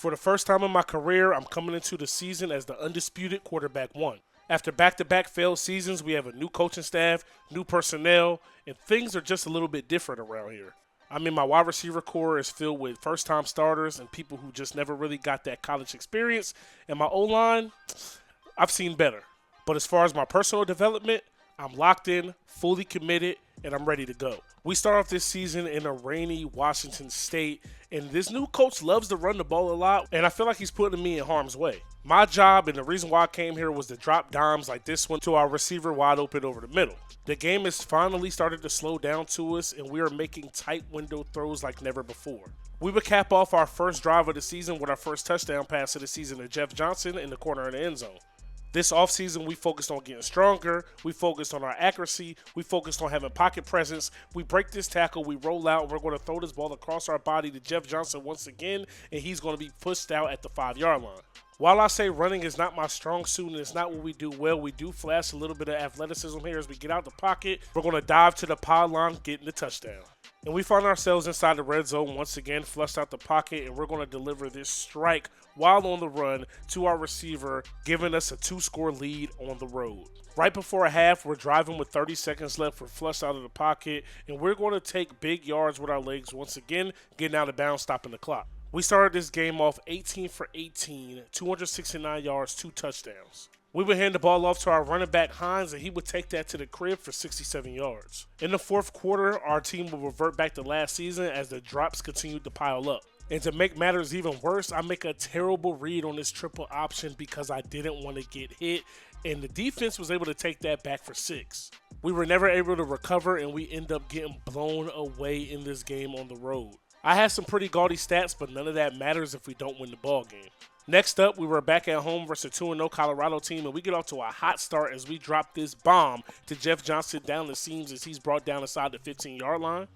For the first time in my career, I'm coming into the season as the undisputed quarterback one. After back-to-back failed seasons, we have a new coaching staff, new personnel, and things are just a little bit different around here. I mean, my wide receiver core is filled with first-time starters and people who just never really got that college experience. And my O-line, I've seen better. But as far as my personal development, I'm locked in, fully committed, and I'm ready to go. We start off this season in a rainy Washington State, and this new coach loves to run the ball a lot, and I feel like he's putting me in harm's way. My job and the reason why I came here was to drop dimes like this one to our receiver wide open over the middle. The game has finally started to slow down to us, and we are making tight window throws like never before. We would cap off our first drive of the season with our first touchdown pass of the season to Jeff Johnson in the corner of the end zone. This offseason, we focused on getting stronger, we focused on our accuracy, we focused on having pocket presence. We break this tackle, we roll out, and we're going to throw this ball across our body to Jeff Johnson once again, and he's going to be pushed out at the 5-yard line. While I say running is not my strong suit and it's not what we do well, we do flash a little bit of athleticism here as we get out the pocket. We're going to dive to the pylon, getting the touchdown. And we find ourselves inside the red zone once again, flushed out the pocket, and we're going to deliver this strike while on the run to our receiver, giving us a 2-score lead on the road. Right before a half, we're driving with 30 seconds left. We're flushed out of the pocket, and we're going to take big yards with our legs once again, getting out of bounds, stopping the clock. We started this game off 18 for 18, 269 yards, 2 touchdowns. We would hand the ball off to our running back, Hines, and he would take that to the crib for 67 yards. In the fourth quarter, our team would revert back to last season as the drops continued to pile up. And to make matters even worse, I make a terrible read on this triple option because I didn't want to get hit, and the defense was able to take that back for 6. We were never able to recover, and we end up getting blown away in this game on the road. I had some pretty gaudy stats, but none of that matters if we don't win the ball game. Next up, we were back at home versus a 2-0 Colorado team, and we get off to a hot start as we drop this bomb to Jeff Johnson down the seams as he's brought down inside the 15-yard line.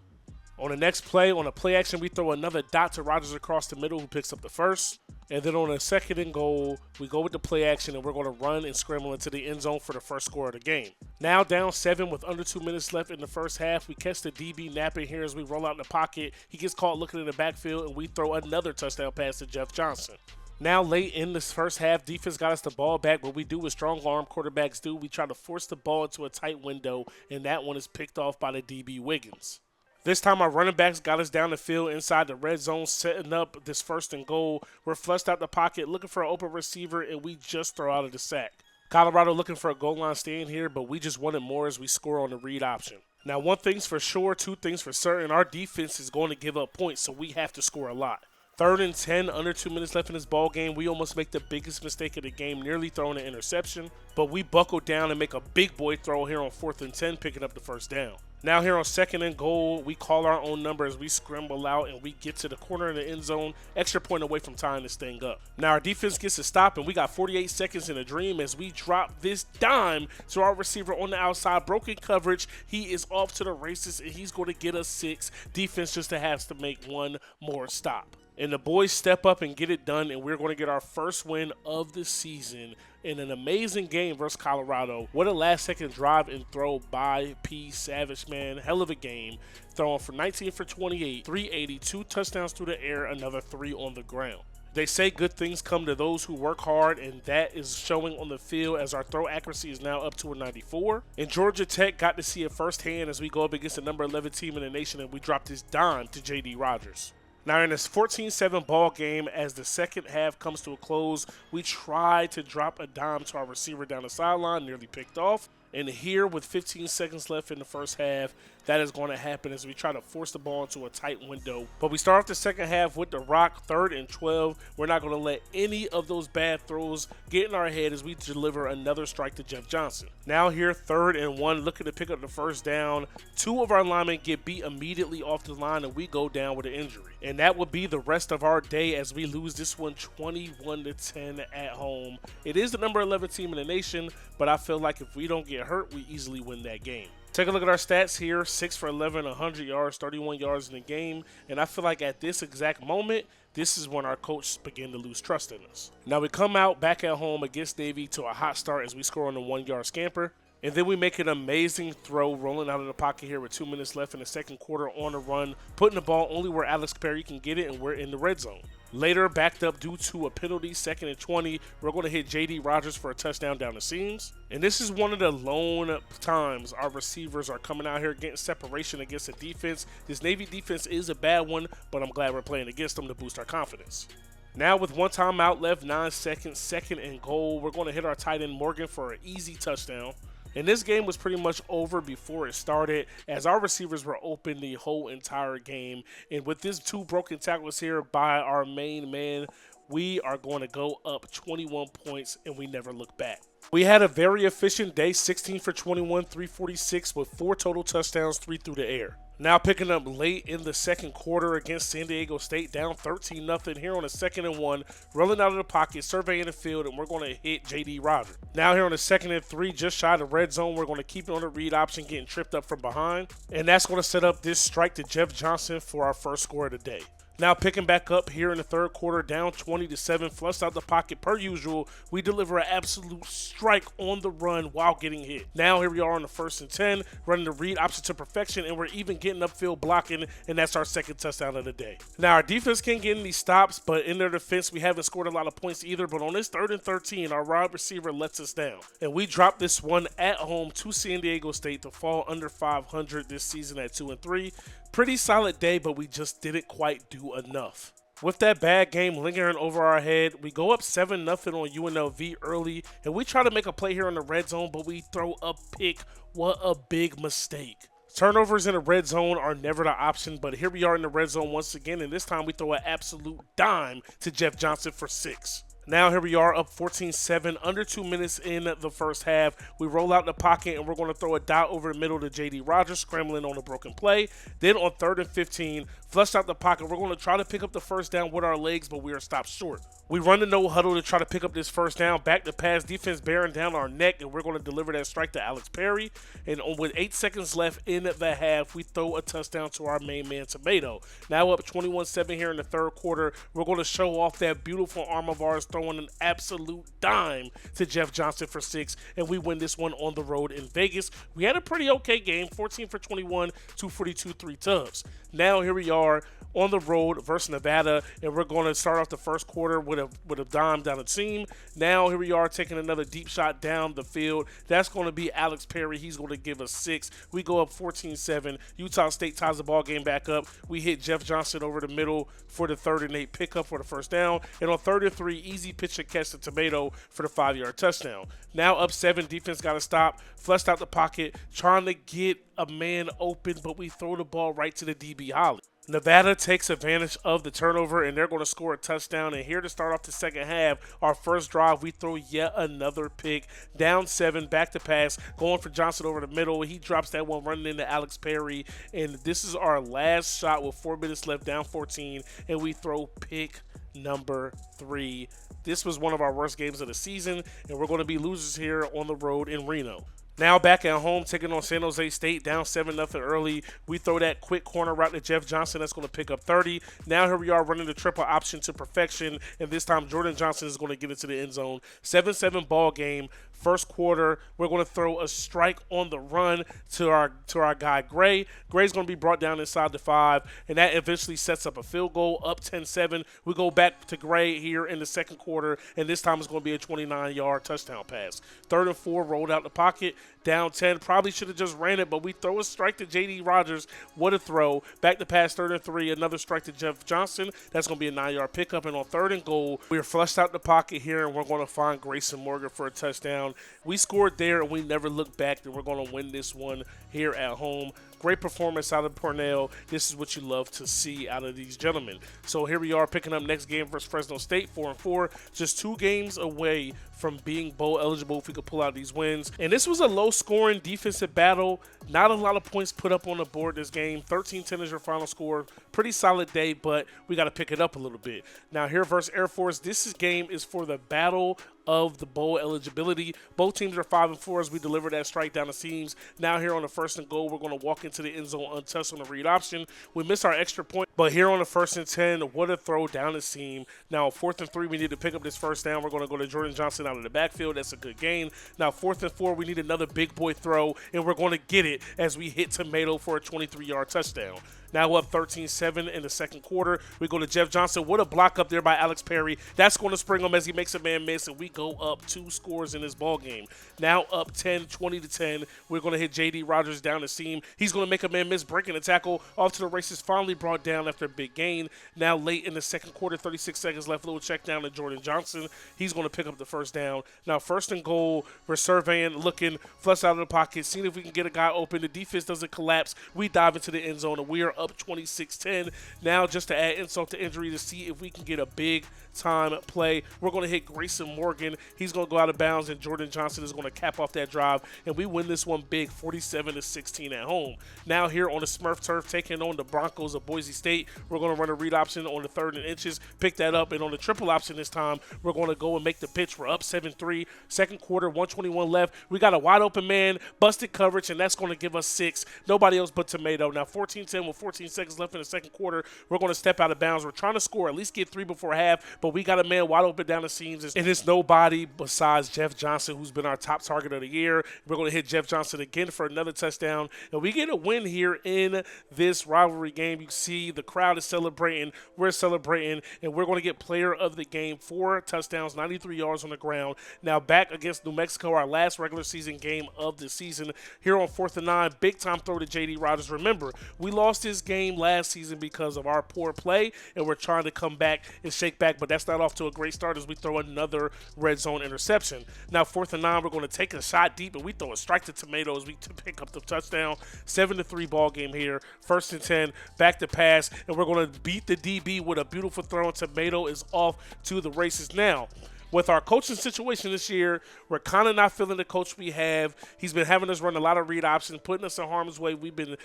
On the next play, on a play action, we throw another dot to Rodgers across the middle who picks up the first. And then on a second and goal, we go with the play action, and we're going to run and scramble into the end zone for the first score of the game. Now down 7 with under 2 minutes left in the first half. We catch the DB napping here as we roll out in the pocket. He gets caught looking in the backfield, and we throw another touchdown pass to Jeff Johnson. Now late in this first half, defense got us the ball back. What we do what strong arm quarterbacks do. We try to force the ball into a tight window, and that one is picked off by the DB Wiggins. This time our running backs got us down the field inside the red zone, setting up this first and goal. We're flushed out the pocket, looking for an open receiver, and we just throw out of the sack. Colorado looking for a goal line stand here, but we just wanted more as we score on the read option. Now, one thing's for sure, two things for certain. Our defense is going to give up points, so we have to score a lot. 3rd and 10, under 2 minutes left in this ball game. We almost make the biggest mistake of the game, nearly throwing an interception. But we buckle down and make a big boy throw here on 4th and 10, picking up the first down. Now here on 2nd and goal, we call our own number as we scramble out and we get to the corner of the end zone, extra point away from tying this thing up. Now our defense gets a stop, and we got 48 seconds in a dream as we drop this dime to our receiver on the outside. Broken coverage. He is off to the races, and he's going to get us 6. Defense just has to make one more stop. And the boys step up and get it done, and we're going to get our first win of the season in an amazing game versus Colorado. What a last-second drive and throw by P. Savage, man. Hell of a game. Throwing for 19 for 28, 380, 2 touchdowns through the air, another 3 on the ground. They say good things come to those who work hard, and that is showing on the field as our throw accuracy is now up to a 94. And Georgia Tech got to see it firsthand as we go up against the number 11 team in the nation, and we drop this dime to J.D. Rodgers. Now in this 14-7 ball game, as the second half comes to a close, we try to drop a dime to our receiver down the sideline, nearly picked off. And here with 15 seconds left in the first half, that is going to happen as we try to force the ball into a tight window. But we start off the second half with the rock, 3rd and 12. We're not going to let any of those bad throws get in our head as we deliver another strike to Jeff Johnson. Now here, 3rd and 1, looking to pick up the first down. 2 of our linemen get beat immediately off the line, and we go down with an injury. And that will be the rest of our day as we lose this one 21-10 at home. It is the number 11 team in the nation, but I feel like if we don't get hurt, we easily win that game. Take a look at our stats here. 6 for 11, 100 yards, 31 yards in the game. And I feel like at this exact moment, this is when our coach began to lose trust in us. Now we come out back at home against Navy to a hot start as we score on the 1-yard scamper. And then we make an amazing throw rolling out of the pocket here with 2 minutes left in the second quarter on the run, putting the ball only where Alex Perry can get it, and we're in the red zone. Later, backed up due to a penalty, 2nd and 20, we're going to hit J.D. Rogers for a touchdown down the seams. And this is one of the lone times our receivers are coming out here getting separation against the defense. This Navy defense is a bad one, but I'm glad we're playing against them to boost our confidence. Now with 1 timeout left, 9 seconds, 2nd and goal, we're going to hit our tight end Morgan for an easy touchdown. And this game was pretty much over before it started, as our receivers were open the whole entire game. And with these 2 broken tackles here by our main man, we are going to go up 21 points, and we never look back. We had a very efficient day, 16 for 21, 346, with 4 total touchdowns, 3 through the air. Now picking up late in the second quarter against San Diego State, down 13-0 here on a 2nd and 1, rolling out of the pocket, surveying the field, and we're going to hit J.D. Rogers. Now here on the 2nd and 3, just shy of the red zone, we're going to keep it on the read option, getting tripped up from behind, and that's going to set up this strike to Jeff Johnson for our first score of the day. Now picking back up here in the third quarter, down 20-7, flushed out the pocket per usual. We deliver an absolute strike on the run while getting hit. Now here we are on the 1st and 10, running the read option to perfection, and we're even getting upfield blocking, and that's our 2nd touchdown of the day. Now our defense can't get any stops, but in their defense, we haven't scored a lot of points either. But on this 3rd and 13, our wide receiver lets us down, and we drop this one at home to San Diego State to fall under 500 this season at 2-3. Pretty solid day, but we just didn't quite do enough. With that bad game lingering over our head, we go up 7-0 on UNLV early, and we try to make a play here in the red zone, but we throw a pick. What a big mistake. Turnovers in the red zone are never the option, but here we are in the red zone once again, and this time we throw an absolute dime to Jeff Johnson for 6. Now here we are up 14-7, under 2 minutes in the first half. We roll out the pocket, and we're going to throw a dot over the middle to J.D. Rogers, scrambling on a broken play. Then on 3rd and 15, flushed out the pocket. We're going to try to pick up the first down with our legs, but we are stopped short. We run the no huddle to try to pick up this first down. Back to pass, defense bearing down our neck, and we're going to deliver that strike to Alex Perry. And with 8 seconds left in the half, we throw a touchdown to our main man, Tomato. Now up 21-7 here in the third quarter. We're going to show off that beautiful arm of ours, throwing an absolute dime to Jeff Johnson for 6, and we win this one on the road in Vegas. We had a pretty okay game, 14 for 21, 242, 3 tubs. Now here we are on the road versus Nevada, and we're going to start off the first quarter with a dime down the seam. Now here we are taking another deep shot down the field. That's going to be Alex Perry. He's going to give us 6. We go up 14-7. Utah State ties the ball game back up. We hit Jeff Johnson over the middle for the 3rd and 8 pickup for the first down. And on 3rd and 3, easy pitch and catch to Tomato for the 5-yard touchdown. Now up 7, defense got to stop. Flushed out the pocket, trying to get a man open, but we throw the ball right to the DB Holly. Nevada takes advantage of the turnover, and they're going to score a touchdown. And here to start off the second half, our first drive, we throw yet another pick. Down 7, back to pass, going for Johnson over the middle. He drops that one, running into Alex Perry. And this is our last shot with 4 minutes left, down 14, and we throw pick number 3. This was one of our worst games of the season, and we're going to be losers here on the road in Reno. Now back at home, taking on San Jose State, down 7-0 early. We throw that quick corner route to Jeff Johnson. That's going to pick up 30. Now here we are running the triple option to perfection, and this time Jordan Johnson is going to get into the end zone. 7-7 ball game. First quarter, we're going to throw a strike on the run to our guy Gray. Gray's going to be brought down inside the 5, and that eventually sets up a field goal, up 10-7. We go back to Gray here in the second quarter, and this time it's going to be a 29-yard touchdown pass. 3rd and 4, rolled out the pocket. Down 10, probably should have just ran it, but we throw a strike to J.D. Rogers. What a throw. Back to pass, 3rd and 3, another strike to Jeff Johnson. That's going to be a 9-yard pickup, and on 3rd and goal, we are flushed out the pocket here, and we're going to find Grayson Morgan for a touchdown. We scored there, and we never looked back, and we're going to win this one here at home. Great performance out of Cornell. This is what you love to see out of these gentlemen. So here we are picking up next game versus Fresno State, 4-4. Just 2 games away from being bowl eligible if we could pull out these wins. And this was a low-scoring defensive battle. Not a lot of points put up on the board this game. 13-10 is your final score. Pretty solid day, but we got to pick it up a little bit. Now here versus Air Force, this game is for the battle of the bowl eligibility. Both teams are 5-4 as we deliver that strike down the seams. Now here on the 1st and goal, we're going to walk into the end zone untouched on the read option. We miss our extra point, but here on the 1st and 10, what a throw down the seam. Now 4th and 3, we need to pick up this first down. We're going to go to Jordan Johnson out of the backfield. That's a good gain. Now 4th and 4, we need another big boy throw, and we're going to get it as we hit Tomato for a 23-yard touchdown. Now we're up 13-7 in the second quarter. We go to Jeff Johnson. What a block up there by Alex Perry. That's going to spring him as he makes a man miss, and we go up 2 scores in this ball game. Now up 20-10. We're going to hit J.D. Rogers down the seam. He's going to make a man miss, breaking the tackle. Off to the races, finally brought down after a big gain. Now late in the second quarter, 36 seconds left. Little check down to Jordan Johnson. He's going to pick up the first down. Now 1st and goal. We're surveying, looking, flush out of the pocket, seeing if we can get a guy open. The defense doesn't collapse. We dive into the end zone, and we are up 26-10. Now just to add insult to injury to see if we can get a big time play, we're going to hit Grayson Morgan. He's going to go out of bounds, and Jordan Johnson is going to cap off that drive, and we win this one big, 47-16 at home. Now here on the Smurf turf, taking on the Broncos of Boise State, we're going to run a read option on the 3rd and inches, pick that up, and on the triple option this time, we're going to go and make the pitch. We're up 7-3, second quarter, 121 left. We got a wide open man, busted coverage, and that's going to give us 6. Nobody else but Tomato. Now 14-10 with 14 seconds left in the second quarter. We're going to step out of bounds. We're trying to score, at least get 3 before half, but we got a man wide open down the seams, and it's nobody besides Jeff Johnson, who's been our top target of the year. We're going to hit Jeff Johnson again for another touchdown, and we get a win here in this rivalry game. You see the crowd is celebrating. We're celebrating, and we're going to get player of the game, 4 touchdowns, 93 yards on the ground. Now back against New Mexico, our last regular season game of the season. Here on 4th and 9, big time throw to J.D. Rogers. Remember, we lost this game last season because of our poor play, and we're trying to come back and shake back, but that's not off to a great start as we throw another red zone interception. Now 4th and 9, we're going to take a shot deep, and we throw a strike to Tomato as we pick up the touchdown. 7-3 ball game here. 1st and 10, back to pass, and we're going to beat the DB with a beautiful throw, and Tomato is off to the races. Now, with our coaching situation this year, we're kind of not feeling the coach we have. He's been having us run a lot of read options, putting us in harm's way. We've been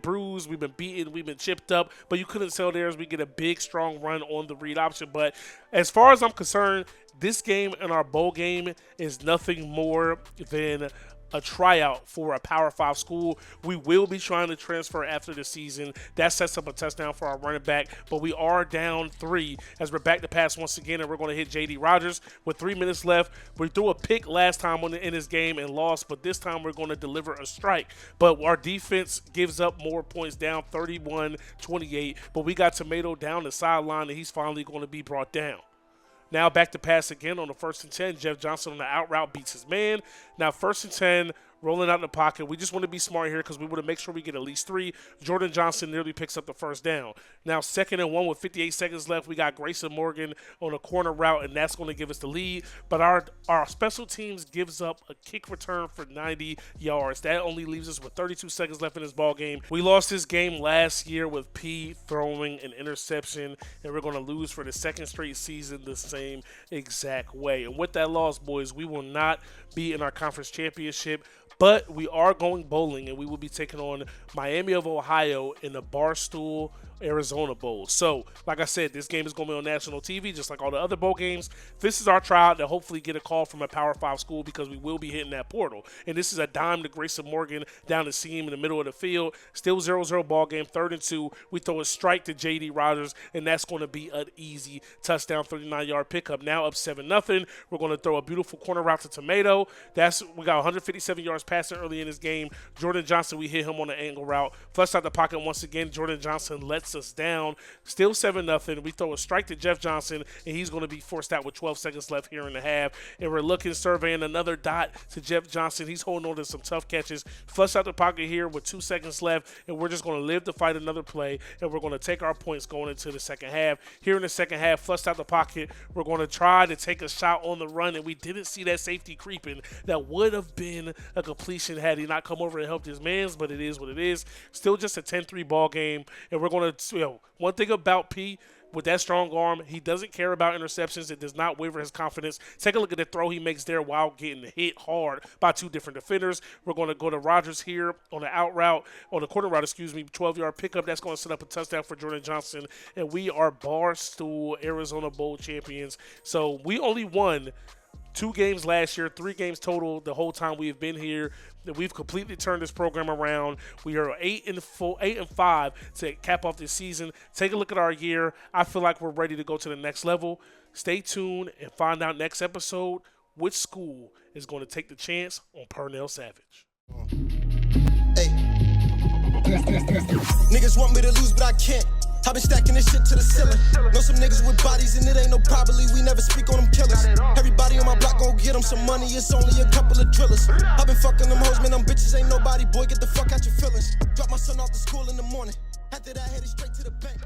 bruised, we've been beaten, we've been chipped up, but you couldn't tell there as we get a big, strong run on the read option. But as far as I'm concerned, this game and our bowl game is nothing more than a tryout for a Power 5 school. We will be trying to transfer after the season. That sets up a touchdown for our running back, but we are down 3 as we're back to pass once again, and we're going to hit J.D. Rogers with 3 minutes left. We threw a pick last time in this game and lost, but this time we're going to deliver a strike. But our defense gives up more points, down 31-28, but we got Tomato down the sideline, and he's finally going to be brought down. Now back to pass again on the 1st and 10. Jeff Johnson on the out route beats his man. Now 1st and 10, rolling out in the pocket. We just want to be smart here because we want to make sure we get at least 3. Jordan Johnson nearly picks up the first down. Now 2nd and 1 with 58 seconds left. We got Grayson Morgan on a corner route, and that's going to give us the lead. But our special teams gives up a kick return for 90 yards. That only leaves us with 32 seconds left in this ball game. We lost this game last year with P throwing an interception, and we're going to lose for the 2nd straight season the same exact way. And with that loss, boys, we will not be in our conference championship, but we are going bowling, and we will be taking on Miami of Ohio in the Barstool Arizona Bowl. So, like I said, this game is going to be on national TV, just like all the other bowl games. This is our tryout to hopefully get a call from a Power 5 school because we will be hitting that portal. And this is a dime to Grayson Morgan down the seam in the middle of the field. Still 0-0 ball game, 3rd and 2. We throw a strike to J.D. Rogers, and that's going to be an easy touchdown, 39-yard pickup. Now up 7-0. We're going to throw a beautiful corner route to Tomato. We got 157 yards passing early in this game. Jordan Johnson, we hit him on the angle route. Flushed out the pocket once again. Jordan Johnson lets us down. Still 7-0. We throw a strike to Jeff Johnson, and he's going to be forced out with 12 seconds left here in the half. And we're surveying another dot to Jeff Johnson. He's holding on to some tough catches. Flush out the pocket here with 2 seconds left, and we're just going to live to fight another play, and we're going to take our points going into the second half. Here in the second half, flushed out the pocket, we're going to try to take a shot on the run, and we didn't see that safety creeping. That would have been a completion had he not come over and helped his mans, but it is what it is. Still just a 10-3 ball game, and we're going to, one thing about P, with that strong arm, he doesn't care about interceptions. It does not waver his confidence. Take a look at the throw he makes there while getting hit hard by 2 different defenders. We're going to go to Rogers here on the out route, on the corner route, 12-yard pickup. That's going to set up a touchdown for Jordan Johnson. And we are Barstool Arizona Bowl champions. So we only won 2 games last year, 3 games total the whole time we've been here. We've completely turned this program around. We are 8-5 to cap off this season. Take a look at our year. I feel like we're ready to go to the next level. Stay tuned and find out next episode which school is going to take the chance on Pernell Savage. Hey. Niggas want me to lose, but I can't. I've been stacking this shit to the ceiling. Know some niggas with bodies and it ain't no probably. We never speak on them killers. Everybody on my block gon' get them some money. It's only a couple of drillers. I've been fucking them hoes, man. Them bitches ain't nobody. Boy, get the fuck out your feelings. Drop my son off to school in the morning. After that, headed straight to the bank.